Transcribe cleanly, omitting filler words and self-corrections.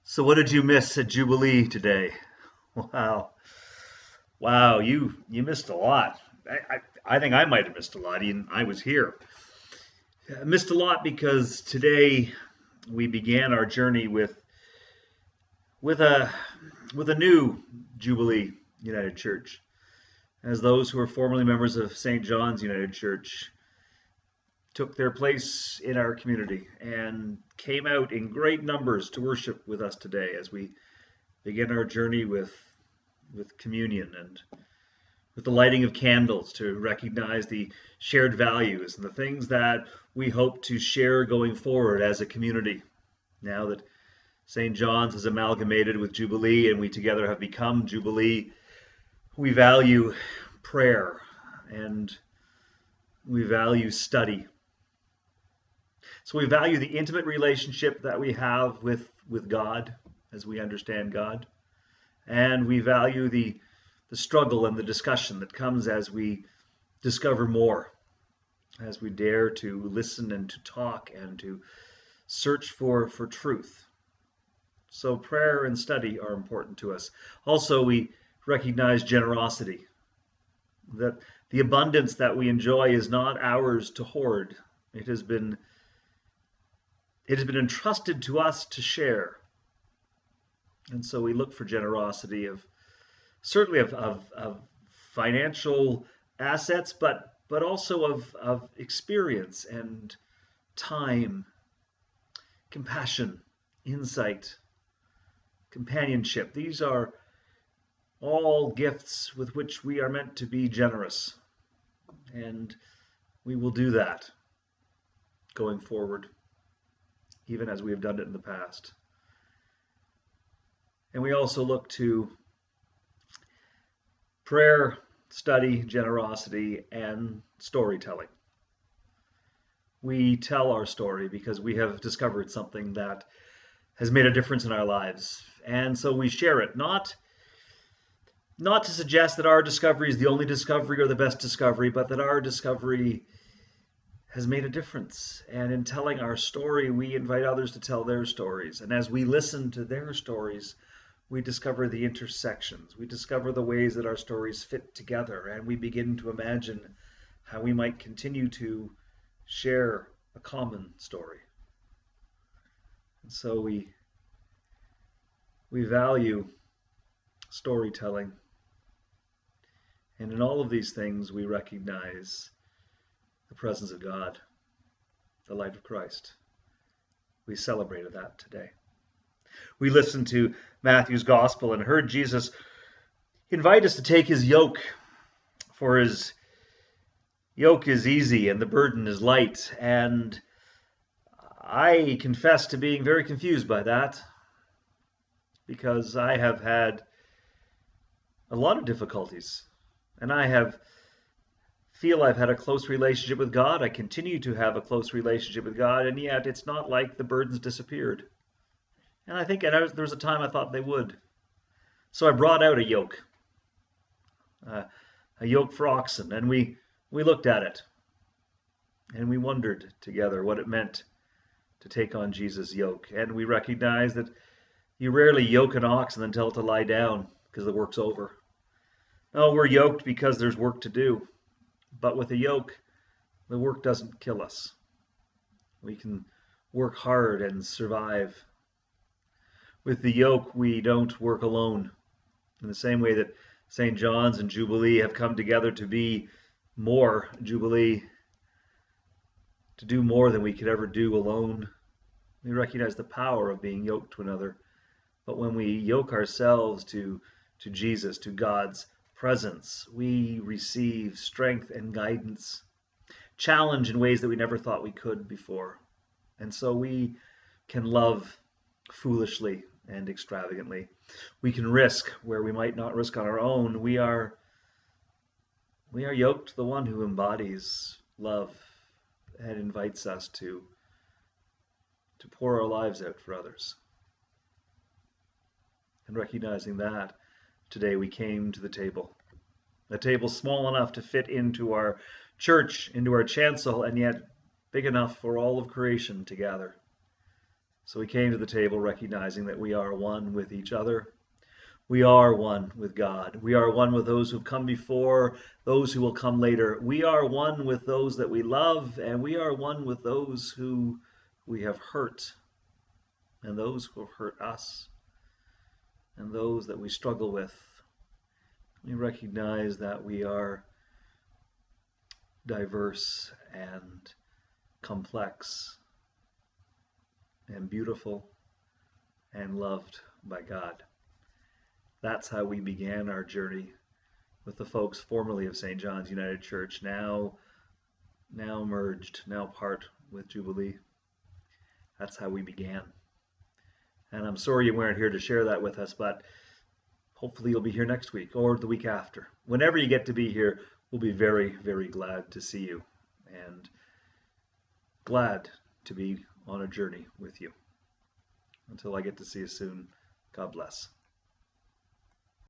So what did you miss at Jubilee today? Wow. Wow, you missed a lot. I think I might have missed a lot, even I was here. I missed a lot because today we began our journey with a with a new Jubilee United Church. As those who were formerly members of St. John's United Church took their place in our community and came out in great numbers to worship with us today as we begin our journey with communion and with the lighting of candles to recognize the shared values and the things that we hope to share going forward as a community. Now that St. John's has amalgamated with Jubilee and we together have become Jubilee, we value prayer and we value study. So we value the intimate relationship that we have with God as we understand God. And we value the struggle and the discussion that comes as we discover more, as we dare to listen and to talk and to search for truth. So prayer and study are important to us. Also, we recognize generosity, that the abundance that we enjoy is not ours to hoard. It has been entrusted to us to share. And so we look for generosity certainly of financial assets, but also of experience and time, compassion, insight, companionship. These are all gifts with which we are meant to be generous. And we will do that going forward, even as we have done it in the past. And we also look to prayer, study, generosity, and storytelling. We tell our story because we have discovered something that has made a difference in our lives. And so we share it, not to suggest that our discovery is the only discovery or the best discovery, but that our discovery has made a difference. And in telling our story, we invite others to tell their stories. And as we listen to their stories, we discover the intersections. We discover the ways that our stories fit together, and we begin to imagine how we might continue to share a common story. And so we value storytelling. And in all of these things, we recognize the presence of God, the light of Christ. We celebrated that today. We listened to Matthew's gospel and heard Jesus invite us to take his yoke, for his yoke is easy and the burden is light. And I confess to being very confused by that, because I have had a lot of difficulties, and feel I've had a close relationship with God. I continue to have a close relationship with God, and yet it's not like the burdens disappeared. And I think there was a time I thought they would. So I brought out a yoke for oxen, and we looked at it, and we wondered together what it meant to take on Jesus' yoke. And we recognized that you rarely yoke an ox and then tell it to lie down because the work's over. No, we're yoked because there's work to do. But with a yoke, the work doesn't kill us. We can work hard and survive. With the yoke, we don't work alone. In the same way that St. John's and Jubilee have come together to be more Jubilee, to do more than we could ever do alone. We recognize the power of being yoked to another. But when we yoke ourselves to Jesus, to God's presence, we receive strength and guidance, challenge in ways that we never thought we could before. And so we can love foolishly and extravagantly. We can risk where we might not risk on our own. We are yoked to the one who embodies love and invites us to pour our lives out for others. And recognizing that, today we came to the table. A table small enough to fit into our church, into our chancel, and yet big enough for all of creation to gather. So we came to the table recognizing that we are one with each other. We are one with God. We are one with those who've come before, those who will come later. We are one with those that we love, and we are one with those who we have hurt, and those who have hurt us, and those that we struggle with. We recognize that we are diverse and complex and beautiful and loved by God. That's how we began our journey with the folks formerly of St. John's United Church, now merged, now part with Jubilee. That's how we began. And I'm sorry you weren't here to share that with us, but hopefully you'll be here next week or the week after. Whenever you get to be here, we'll be very, very glad to see you and glad to be on a journey with you. Until I get to see you soon, God bless.